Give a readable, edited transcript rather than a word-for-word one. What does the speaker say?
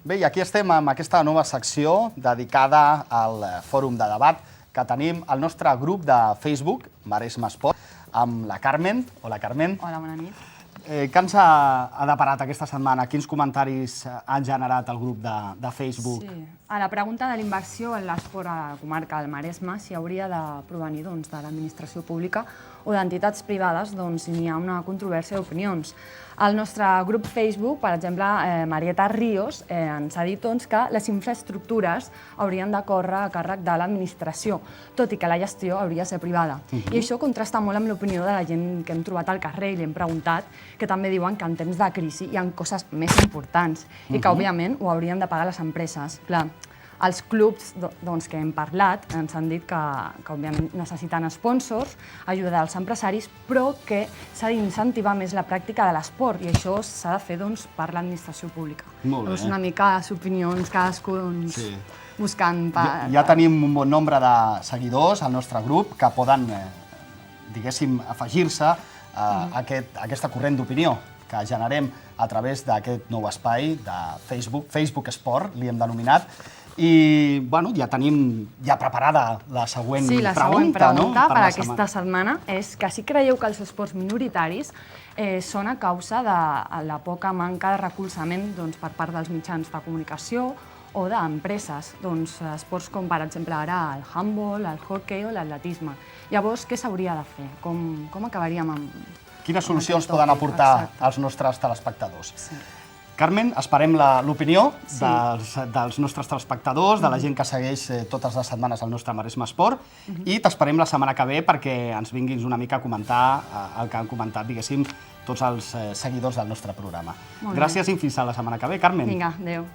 Bé, i aquí estem amb aquesta nova secció dedicada al fòrum de debat que tenim al nostre grup de Facebook, Maresme Esport, amb la Carmen. Hola, Carmen. Hola, bona nit. Què ens ha deparat aquesta setmana? Quins comentaris han generat el grup de Facebook? Sí. A la pregunta de l'inversió en l'esport a la comarca del Maresme, si hauria de provenir de l'administració pública o d'entitats privades, doncs n'hi ha una controvèrsia d'opinions. Al nostre grup Facebook, per exemple, Marieta Ríos ens ha dit que les infraestructures haurien de córrer a càrrec de l'administració, tot i que la gestió hauria de ser privada. I això contrasta molt amb l'opinió de la gent que hem trobat al carrer i li hem preguntat, que també diuen que en temps de crisi hi ha coses més importants i que, òbviament, ho haurien de pagar les empreses. Clar, els clubs que hem parlat ens han dit que òbviament necessiten sponsors, ajuda als empresaris, però que s'ha d'incentivar més la pràctica de l'esport i això s'ha de fer per l'administració pública. Molt bé. Una mica les opinions, cadascú buscant... Ja tenim un bon nombre de seguidors al nostre grup que poden, diguéssim, afegir-se a aquesta corrent d'opinió que generem a través d'aquest nou espai de Facebook, Facebook Esport, li hem denominat, i ja tenim preparada la següent pregunta. Sí, la següent pregunta per aquesta setmana és que si creieu que els esports minoritaris són a causa de la poca manca de recolzament per part dels mitjans de comunicació o d'empreses, esports com per exemple ara el handball, el hoquei o l'atletisme. Llavors, què s'hauria de fer? Com acabaríem amb... Quines solucions poden aportar als nostres telespectadors? Carmen, esperem l'opinió dels nostres telespectadors, de la gent que segueix totes les setmanes el nostre Maresme Esport, i t'esperem la setmana que ve perquè ens vinguis una mica a comentar el que han comentat, diguéssim, tots els seguidors del nostre programa. Gràcies i fins a la setmana que ve, Carmen. Vinga, adéu.